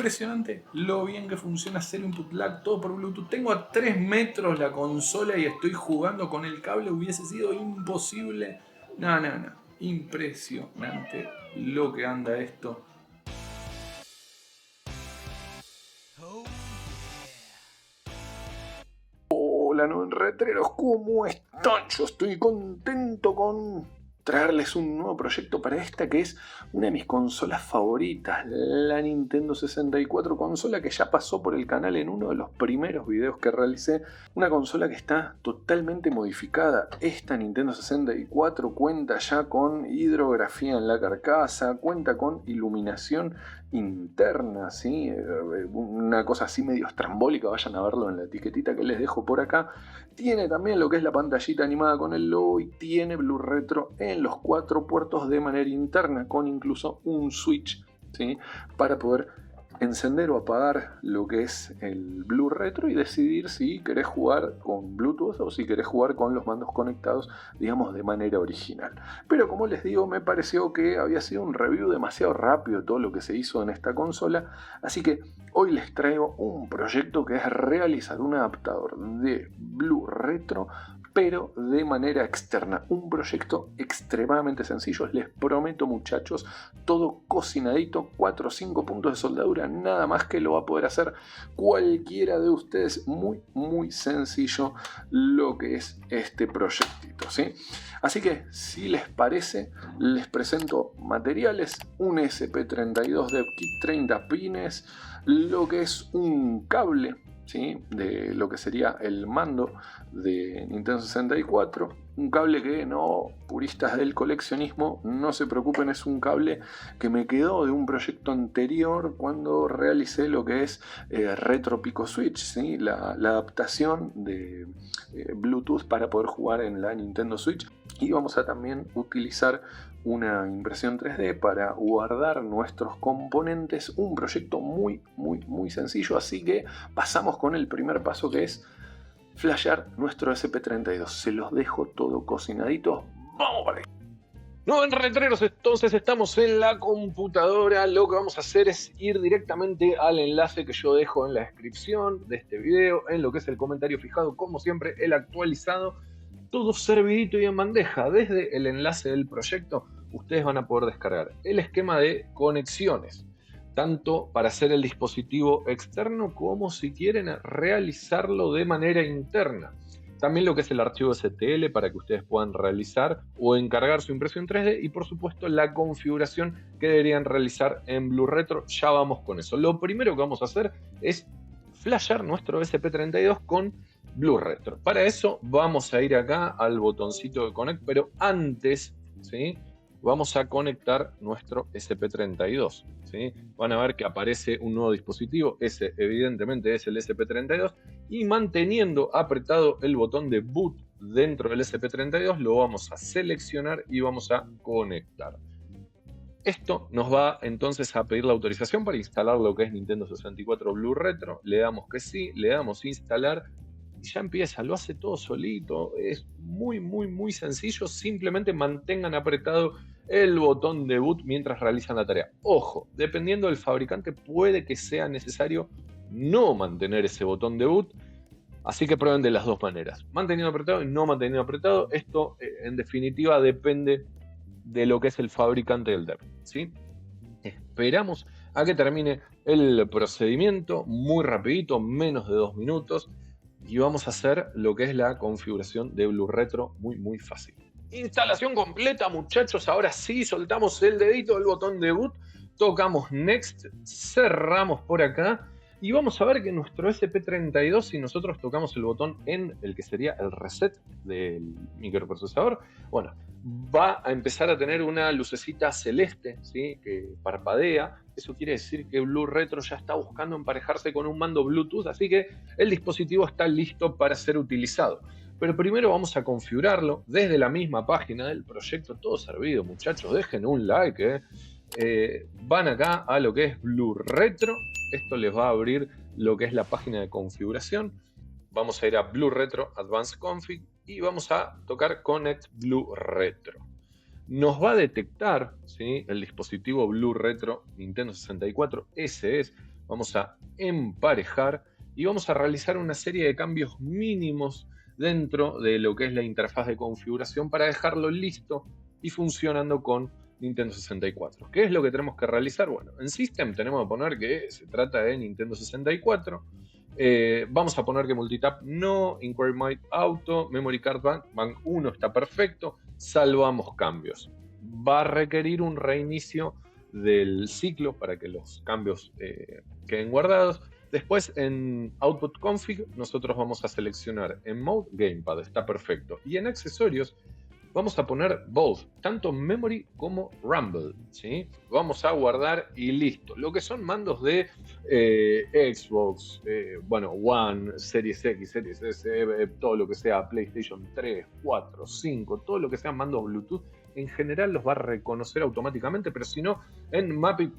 impresionante lo bien que funciona, cero input lag, todo por Bluetooth. Tengo a 3 metros la consola y estoy jugando con el cable, hubiese sido imposible. No. Impresionante lo que anda esto. Hola, no retreros, ¿cómo están? Yo estoy contento con traerles un nuevo proyecto para esta que es una de mis consolas favoritas, la Nintendo 64, consola que ya pasó por el canal en uno de los primeros videos que realicé. Una consola que está totalmente modificada. Esta Nintendo 64 cuenta ya con hidrografía en la carcasa, cuenta con iluminación interna, ¿sí? Una cosa así medio estrambólica, vayan a verlo en la etiquetita que les dejo por acá. Tiene también lo que es la pantallita animada con el logo y tiene Blue Retro en los 4 puertos de manera interna, con incluso un switch, ¿sí? Para poder encender o apagar lo que es el Blue Retro y decidir si querés jugar con Bluetooth o si querés jugar con los mandos conectados, digamos, de manera original. Pero como les digo, me pareció que había sido un review demasiado rápido todo lo que se hizo en esta consola, así que hoy les traigo un proyecto que es realizar un adaptador de Blue Retro pero de manera externa. Un proyecto extremadamente sencillo, les prometo, muchachos, todo cocinadito, 4 o 5 puntos de soldadura, nada más, que lo va a poder hacer cualquiera de ustedes. Muy sencillo lo que es este proyectito, ¿sí? Así que, si les parece, les presento materiales: un SP32 de kit 30 pines, lo que es un cable, ¿sí? De lo que sería el mando de Nintendo 64, un cable que, no, puristas del coleccionismo, no se preocupen, es un cable que me quedó de un proyecto anterior cuando realicé lo que es Retro Pico Switch, ¿sí? La adaptación de Bluetooth para poder jugar en la Nintendo Switch, y vamos a también utilizar una impresión 3D para guardar nuestros componentes. Un proyecto muy sencillo, así que pasamos con el primer paso, que es flashear nuestro SP32. Se los dejo todo cocinadito. ¡Vamos para ahí! No, en retreros, entonces estamos en la computadora. Lo que vamos a hacer es ir directamente al enlace que yo dejo en la descripción de este video, en lo que es el comentario fijado, como siempre, el actualizado, todo servidito y en bandeja. Desde el enlace del proyecto ustedes van a poder descargar el esquema de conexiones, tanto para hacer el dispositivo externo como si quieren realizarlo de manera interna. También lo que es el archivo STL para que ustedes puedan realizar o encargar su impresión 3D, y por supuesto la configuración que deberían realizar en Blue Retro. Ya vamos con eso. Lo primero que vamos a hacer es flashear nuestro SP32 con Blue Retro. Para eso vamos a ir acá al botoncito de Connect, pero antes, ¿sí?, vamos a conectar nuestro SP32, ¿sí? Van a ver que aparece un nuevo dispositivo. Ese evidentemente es el SP32, y manteniendo apretado el botón de boot dentro del SP32 lo vamos a seleccionar y vamos a conectar. Esto nos va entonces a pedir la autorización para instalar lo que es Nintendo 64 Blue Retro. Le damos que sí, le damos instalar y ya empieza, lo hace todo solito. Es muy sencillo. Simplemente mantengan apretado el botón de boot mientras realizan la tarea. Ojo, dependiendo del fabricante puede que sea necesario no mantener ese botón de boot, así que prueben de las dos maneras, manteniendo apretado y no manteniendo apretado. Esto en definitiva depende de lo que es el fabricante del dev, ¿sí? Esperamos a que termine el procedimiento, muy rapidito, menos de 2 minutos, y vamos a hacer lo que es la configuración de Blue Retro muy fácil. Instalación completa, muchachos. Ahora sí, soltamos el dedito del botón de boot, tocamos Next, cerramos por acá y vamos a ver que nuestro SP32, si nosotros tocamos el botón en el que sería el reset del microprocesador, bueno, va a empezar a tener una lucecita celeste, ¿sí?, que parpadea. Eso quiere decir que Blue Retro ya está buscando emparejarse con un mando Bluetooth, así que el dispositivo está listo para ser utilizado. Pero primero vamos a configurarlo desde la misma página del proyecto. Todo servido, muchachos, dejen un like, van acá a lo que es Blue Retro. Esto les va a abrir lo que es la página de configuración. Vamos a ir a Blue Retro Advanced Config y vamos a tocar Connect Blue Retro. Nos va a detectar, ¿sí?, el dispositivo Blue Retro Nintendo 64. Ese es. vamos a emparejar y vamos a realizar una serie de cambios mínimos dentro de lo que es la interfaz de configuración para dejarlo listo y funcionando con Nintendo 64. ¿Qué es lo que tenemos que realizar? Bueno, en System tenemos que poner que se trata de Nintendo 64. Vamos a poner que Multitap no, Inquiry Mode Auto, Memory Card Bank 1 está perfecto, salvamos cambios. Va a requerir un reinicio del ciclo para que los cambios queden guardados. Después en Output Config nosotros vamos a seleccionar en Mode Gamepad, está perfecto. Y en accesorios vamos a poner both, tanto Memory como Rumble, ¿sí? Vamos a guardar y listo. Lo que son mandos de Xbox, bueno, One, Series X, Series S, todo lo que sea PlayStation 3, 4, 5, todo lo que sean mandos Bluetooth, en general los va a reconocer automáticamente, pero si no, en Mapping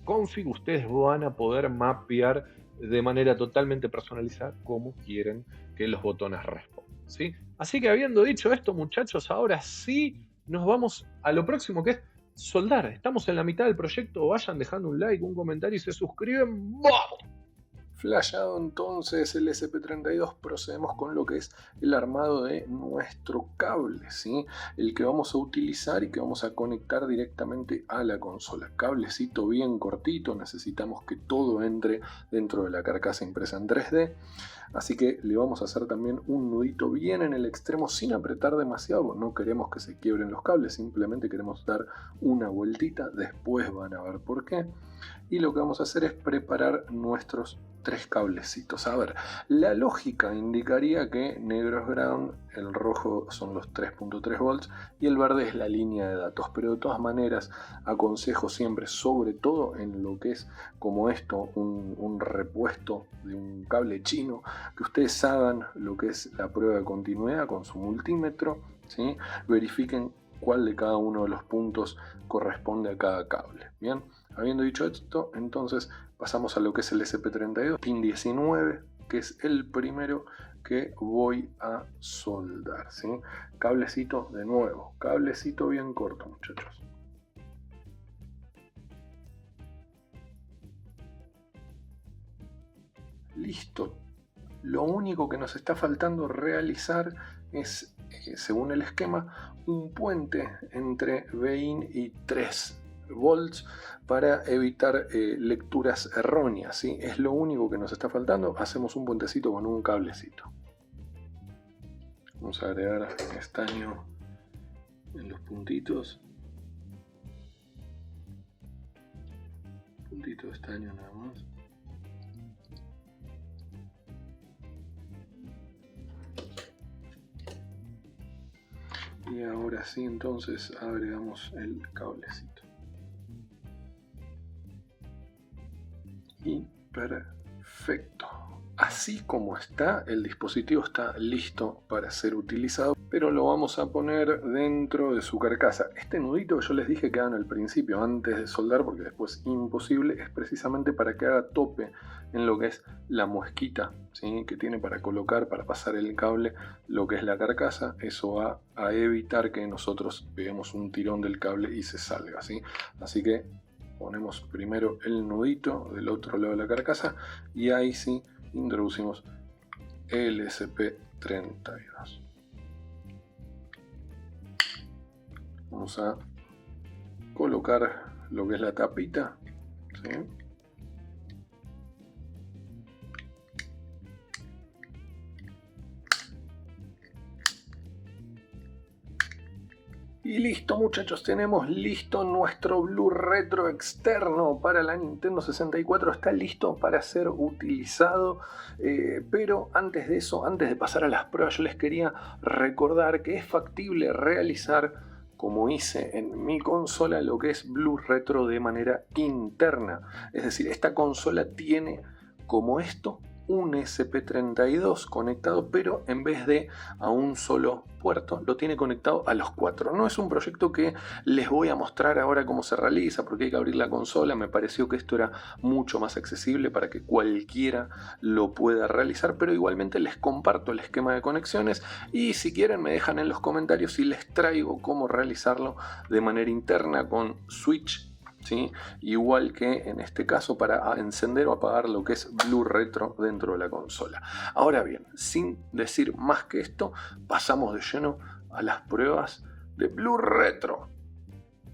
Config ustedes van a poder mapear de manera totalmente personalizada como quieren que los botones respondan, ¿sí? Así que habiendo dicho esto, muchachos, ahora sí nos vamos a lo próximo, que es soldar. Estamos en la mitad del proyecto, vayan dejando un like, un comentario y se suscriben. ¡Vamos! Flashado entonces el SP32, procedemos con lo que es el armado de nuestro cable, ¿sí? El que vamos a utilizar y que vamos a conectar directamente a la consola. Cablecito bien cortito, necesitamos que todo entre dentro de la carcasa impresa en 3D. Así que le vamos a hacer también un nudito bien en el extremo sin apretar demasiado. No queremos que se quiebren los cables, simplemente queremos dar una vueltita. Después van a ver por qué. Y lo que vamos a hacer es preparar nuestros 3 cablecitos. A ver, la lógica indicaría que negro es ground, el rojo son los 3.3 volts y el verde es la línea de datos. Pero de todas maneras aconsejo siempre, sobre todo en lo que es como esto, un repuesto de un cable chino, que ustedes hagan lo que es la prueba de continuidad con su multímetro, ¿sí? Verifiquen cuál de cada uno de los puntos corresponde a cada cable. Bien, habiendo dicho esto, entonces pasamos a lo que es el SP32, pin 19, que es el primero que voy a soldar, ¿sí? Cablecito de nuevo, cablecito bien corto, muchachos. Listo. Lo único que nos está faltando realizar es, según el esquema, un puente entre VIN y 3 volts para evitar lecturas erróneas, ¿sí? Es lo único que nos está faltando. Hacemos un puentecito con un cablecito. Vamos a agregar estaño en los puntitos. Puntito de estaño nada más. Y ahora sí, entonces agregamos el cablecito. Y perfecto. Así como está, el dispositivo está listo para ser utilizado, pero lo vamos a poner dentro de su carcasa. Este nudito que yo les dije que hagan al principio, antes de soldar, porque después es imposible, es precisamente para que haga tope en lo que es la muesquita, ¿sí? Que tiene para colocar, para pasar el cable, lo que es la carcasa. Eso va a evitar que nosotros peguemos un tirón del cable y se salga, ¿sí? Así que ponemos primero el nudito del otro lado de la carcasa y ahí sí introducimos el SP32. Vamos a colocar lo que es la tapita, ¿sí? Y listo, muchachos, tenemos listo nuestro Blue Retro externo para la Nintendo 64. Está listo para ser utilizado, pero antes de eso, antes de pasar a las pruebas, yo les quería recordar que es factible realizar, como hice en mi consola, lo que es Blue Retro de manera interna. Es decir, esta consola tiene como esto un SP32 conectado, pero en vez de a un solo puerto, lo tiene conectado a los 4. No es un proyecto que les voy a mostrar ahora cómo se realiza, porque hay que abrir la consola. Me pareció que esto era mucho más accesible para que cualquiera lo pueda realizar, pero igualmente les comparto el esquema de conexiones y si quieren me dejan en los comentarios y les traigo cómo realizarlo de manera interna con switch ¿sí? Igual que en este caso para encender o apagar lo que es Blue Retro dentro de la consola. Ahora bien, sin decir más que esto, pasamos de lleno a las pruebas de Blue Retro.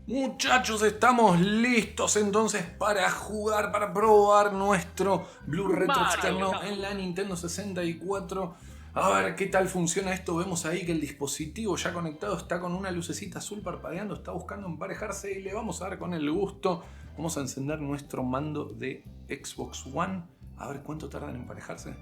Muchachos, estamos listos entonces para jugar, para probar nuestro Blue Retro externo en la Nintendo 64. A ver qué tal funciona esto. Vemos ahí que el dispositivo ya conectado está con una lucecita azul parpadeando, está buscando emparejarse y le vamos a dar con el gusto. Vamos a encender nuestro mando de Xbox One. A ver cuánto tarda en emparejarse.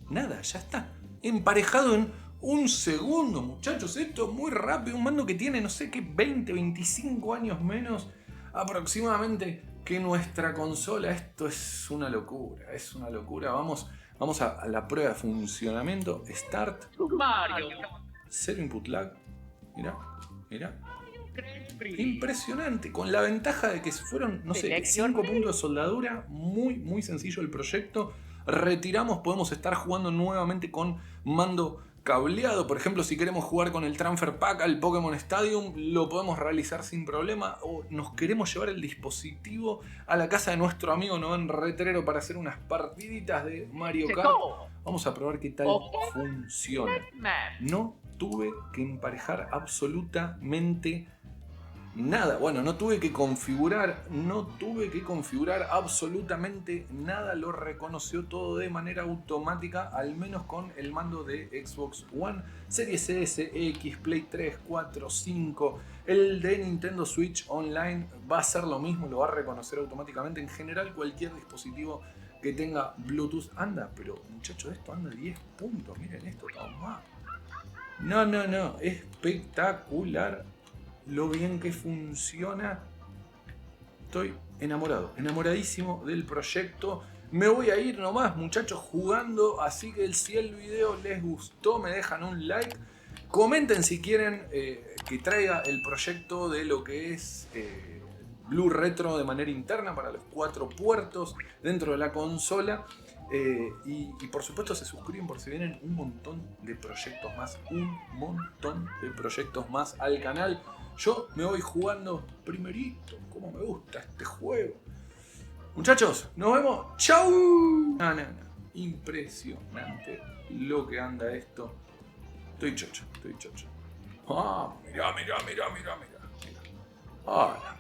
Nada, ya está emparejado en un segundo, muchachos. Esto es muy rápido. Un mando que tiene, no sé qué, 20, 25 años menos aproximadamente que nuestra consola. Esto es una locura, es una locura. Vamos a la prueba de funcionamiento. Start. Mario. Cero input lag. Mirá. Impresionante. Con la ventaja de que fueron, no sé, 5 puntos de soldadura. Muy sencillo el proyecto. Retiramos, podemos estar jugando nuevamente con mando cableado. Por ejemplo, si queremos jugar con el Transfer Pack al Pokémon Stadium, lo podemos realizar sin problema. O nos queremos llevar el dispositivo a la casa de nuestro amigo Noven Retrero para hacer unas partiditas de Mario Kart. Vamos a probar qué tal funciona. No tuve que emparejar absolutamente nada. Bueno, no tuve que configurar absolutamente nada. Lo reconoció todo de manera automática, al menos con el mando de Xbox One, Series S, X, Play 3, 4, 5. El de Nintendo Switch Online va a ser lo mismo, lo va a reconocer automáticamente. En general, cualquier dispositivo que tenga Bluetooth anda, pero muchachos, esto anda 10 puntos. Miren esto, toma. No, espectacular lo bien que funciona. Estoy enamoradísimo del proyecto. Me voy a ir nomás, muchachos, jugando. Así que si el video les gustó, me dejan un like. Comenten si quieren que traiga el proyecto de lo que es Blue Retro de manera interna para los 4 puertos dentro de la consola. Y por supuesto se suscriben por si vienen un montón de proyectos más al canal. Yo me voy jugando primerito, como me gusta este juego. Muchachos, nos vemos. ¡Chau! No. Impresionante lo que anda esto. Estoy chocho. Ah, mirá. Hola.